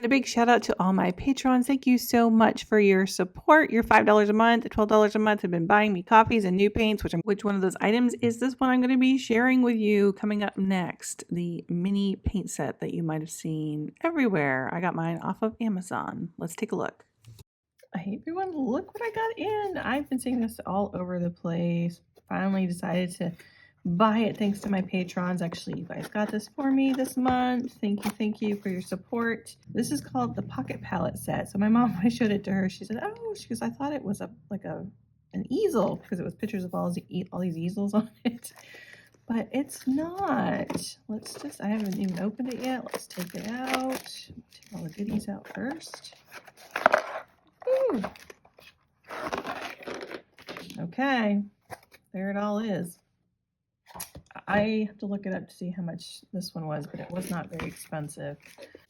A big shout out to all my patrons. Thank you so much for your support. Your $5 a month, $12 a month have been buying me coffees and new paints. Which one of those items is this one I'm going to be sharing with you coming up next? The mini paint set that you might have seen everywhere. I got mine off of Amazon. Let's take a look. Hey everyone, look what I got in. I've been seeing this all over the place. Finally decided to buy it thanks to my patrons. Actually, you guys got this for me this month. Thank you for your support. This is called the Pocket Palette Set. So my mom, I showed it to her, she said, oh, she goes, I thought it was an easel because it was pictures of all these easels on it. But it's not. I haven't even opened it yet. Let's take it out. Take all the goodies out first. Ooh. Okay, there it all is. I have to look it up to see how much this one was, but it was not very expensive.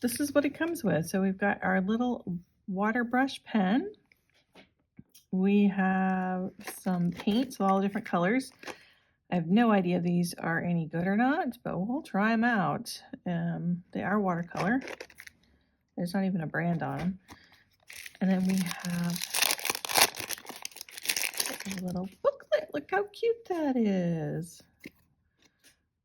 This is what it comes with. So we've got our little water brush pen. We have some paints of all different colors. I have no idea if these are any good or not, but we'll try them out. They are watercolor. There's not even a brand on them. And then we have a little booklet. Look how cute that is.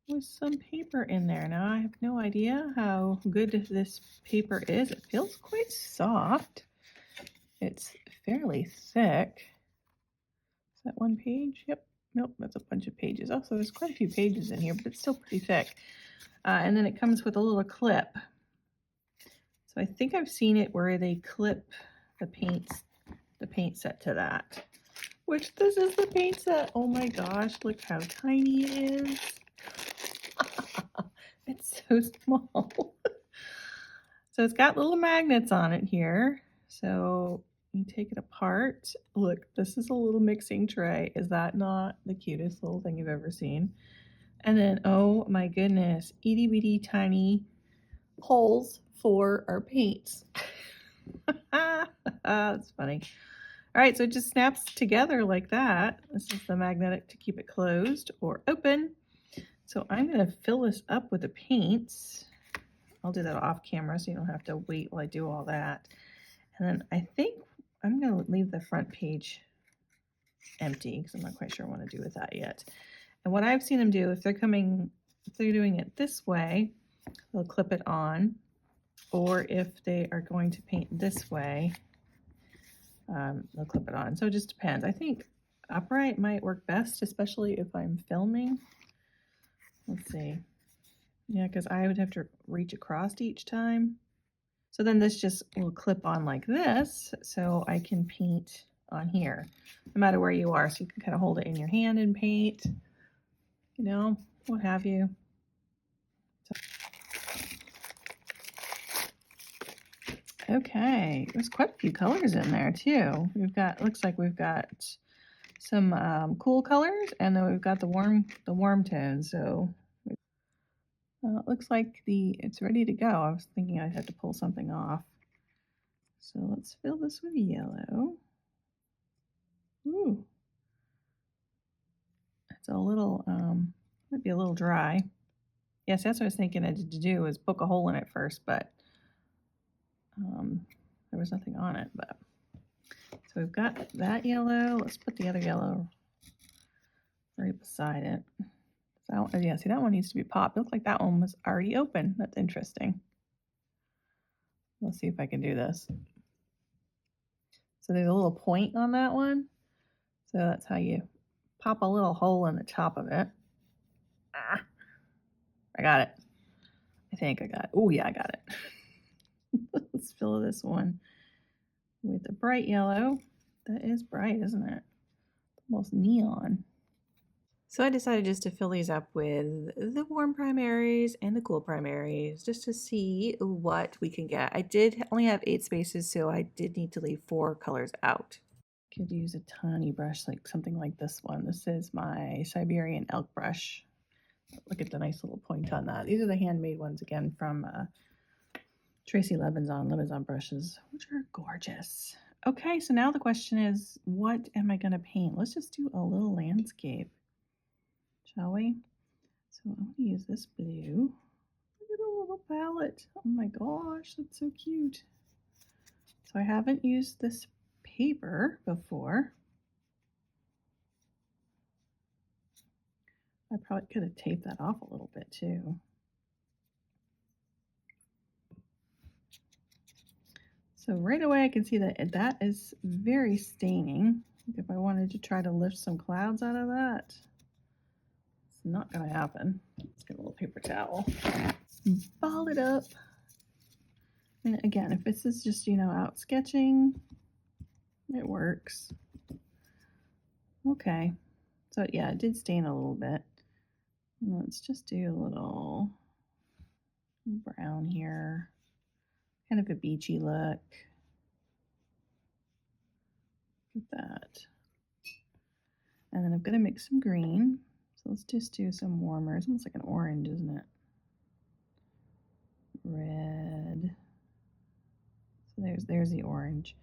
With some paper in there. Now I have no idea how good this paper is. It feels quite soft. It's fairly thick. Is that one page? Yep. Nope, that's a bunch of pages. Oh, so there's quite a few pages in here, but it's still pretty thick. And then it comes with a little clip. So I think I've seen it where they clip the paint set to that. Which this is the paint set. Oh my gosh, look how tiny it is. It's so small. So it's got little magnets on it here. So you take it apart. Look, this is a little mixing tray. Is that not the cutest little thing you've ever seen? And then, oh my goodness, itty bitty tiny holes for our paints. That's funny. All right, so it just snaps together like that. This is the magnetic to keep it closed or open. So I'm going to fill this up with the paints. I'll do that off camera so you don't have to wait while I do all that. And then I think I'm going to leave the front page empty because I'm not quite sure what I want to do with that yet. And what I've seen them do, if they're doing it this way, they'll clip it on. Or if they are going to paint this way, they'll clip it on. So it just depends. I think upright might work best, especially if I'm filming. Let's see. Yeah, because I would have to reach across each time. So then this just will clip on like this, so I can paint on here, no matter where you are. So you can kind of hold it in your hand and paint, you know, what have you. Okay, there's quite a few colors in there too. Looks like we've got some cool colors, and then we've got the warm tones. So it looks like it's ready to go. I was thinking I'd have to pull something off. So let's fill this with yellow. Ooh, it's a little might be a little dry. Yes, that's what I was thinking I had to do, is poke a hole in it first, but there was nothing on it. But so we've got that yellow. Let's put the other yellow right beside it. So yeah, see, that one needs to be popped. It looks like that one was already open. That's interesting. Let's see if I can do this. So there's a little point on that one. So that's how you pop a little hole in the top of it. I got it. I think I got it. Oh yeah, I got it. Let's fill this one with a bright yellow. That is bright, isn't it? Almost neon. So I decided just to fill these up with the warm primaries and the cool primaries just to see what we can get. I did only have 8 spaces, so I did need to leave 4 colors out. Could use a tiny brush, like something like this one. This is my Siberian elk brush. Look at the nice little point on that. These are the handmade ones again from Tracy Levinson brushes, which are gorgeous. Okay, so now the question is, what am I going to paint? Let's just do a little landscape, shall we? So I'm going to use this blue. Look at the little little palette. Oh my gosh, that's so cute. So I haven't used this paper before. I probably could have taped that off a little bit too. So right away I can see that that is very staining. If I wanted to try to lift some clouds out of that, it's not going to happen. Let's get a little paper towel. Ball it up. And again, if this is just, out sketching, it works. Okay. So yeah, it did stain a little bit. Let's just do a little brown here. Kind of a beachy look. Look at that. And then I'm going to mix some green. So let's just do some warmer. It's almost like an orange, isn't it? Red. So there's the orange.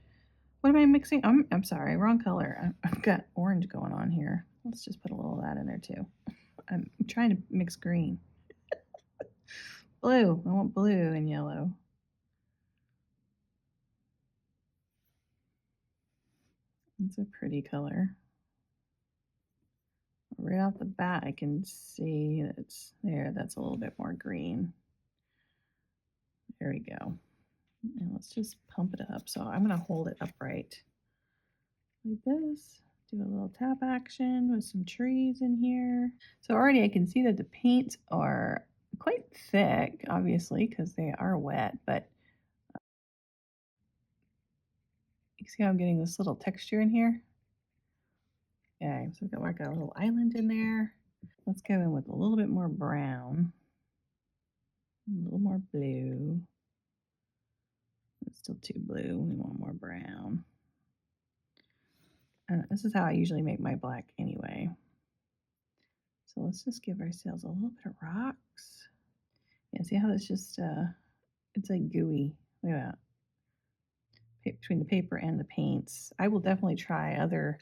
What am I mixing? I'm sorry, wrong color. I've got orange going on here. Let's just put a little of that in there too. I'm trying to mix green. Blue. I want blue and yellow. It's a pretty color. Right off the bat, I can see that it's there. That's a little bit more green. There we go. And let's just pump it up. So I'm going to hold it upright like this. Do a little tap action with some trees in here. So already I can see that the paints are quite thick, obviously, because they are wet, but you see how I'm getting this little texture in here? Okay, so we've got a little island in there. Let's go in with a little bit more brown, a little more blue. It's still too blue. We want more brown. And this is how I usually make my black anyway. So let's just give ourselves a little bit of rocks. Yeah, see how it's just, it's like gooey. Look at that. Between the paper and the paints. I will definitely try other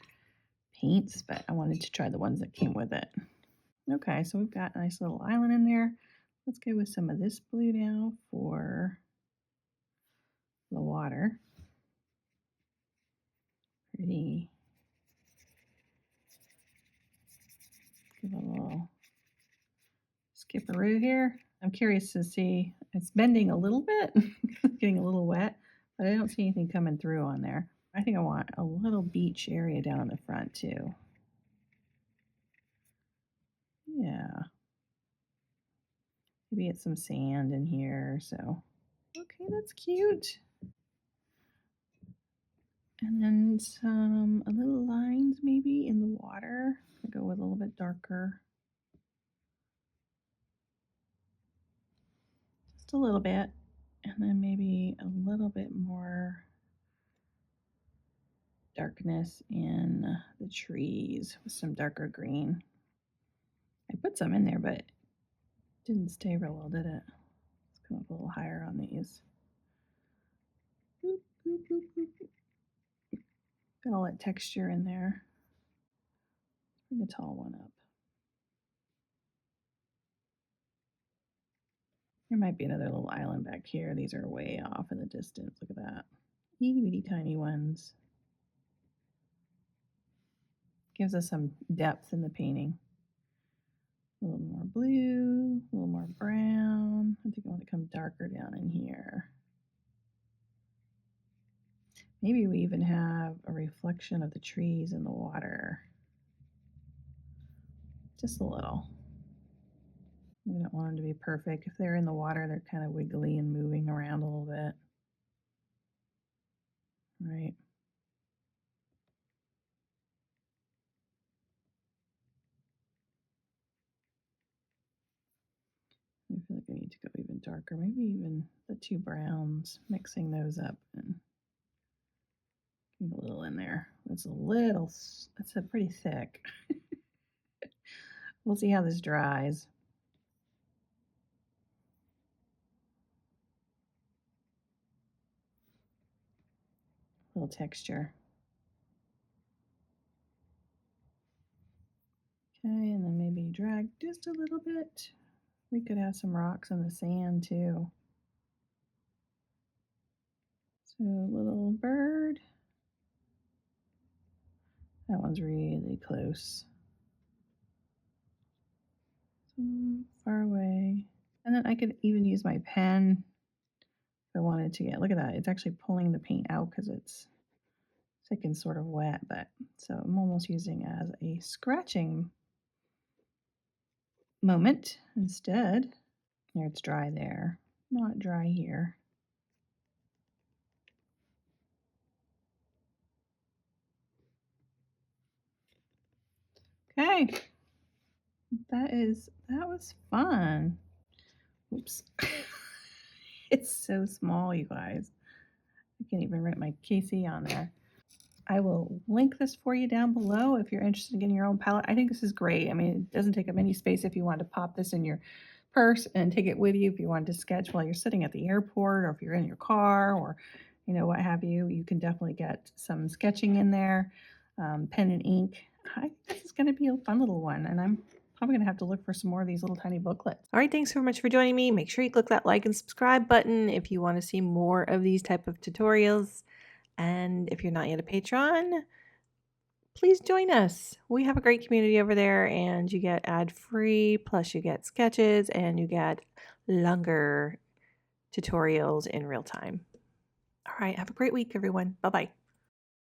paints, but I wanted to try the ones that came with it. Okay, so we've got a nice little island in there. Let's go with some of this blue now for the water. Pretty. Give a little skipperoo here. I'm curious to see, it's bending a little bit, getting a little wet, but I don't see anything coming through on there. I think I want a little beach area down in the front too. Yeah. Maybe it's some sand in here, so. Okay, that's cute. And then some, a little lines maybe in the water. I'll go with a little bit darker. Just a little bit. And then maybe a little bit more darkness in the trees with some darker green. I put some in there, but it didn't stay real well, did it? Let's come up a little higher on these. Boop, boop, boop, boop. Got all that texture in there. Bring a tall one up. There might be another little island back here. These are way off in the distance. Look at that. Itty bitty tiny ones. Gives us some depth in the painting. A little more blue, a little more brown. I think I want to come darker down in here. Maybe we even have a reflection of the trees in the water. Just a little. We don't want them to be perfect. If they're in the water, they're kind of wiggly and moving around a little bit. Right. I feel like I need to go even darker. Maybe even the two browns, mixing those up and getting a little in there. It's a pretty thick. We'll see how this dries. A little texture. Okay, and then maybe drag just a little bit. We could have some rocks in the sand too. So little bird. That one's really close. So far away. And then I could even use my pen if I wanted to get, look at that. It's actually pulling the paint out because it's thick and sort of wet, but so I'm almost using it as a scratching moment instead. There, it's dry there, not dry here. Okay, that was fun. Oops. It's so small, you guys. I can't even write my KC on there. I will link this for you down below if you're interested in getting your own palette. I think this is great. I mean, it doesn't take up any space if you want to pop this in your purse and take it with you if you want to sketch while you're sitting at the airport, or if you're in your car, or what have you. You can definitely get some sketching in there, pen and ink. I think this is going to be a fun little one, and I'm probably going to have to look for some more of these little tiny booklets. All right, thanks so much for joining me. Make sure you click that like and subscribe button if you want to see more of these type of tutorials. And if you're not yet a patron, please join us. We have a great community over there, and you get ad-free, plus you get sketches, and you get longer tutorials in real time. All right, have a great week, everyone. Bye-bye.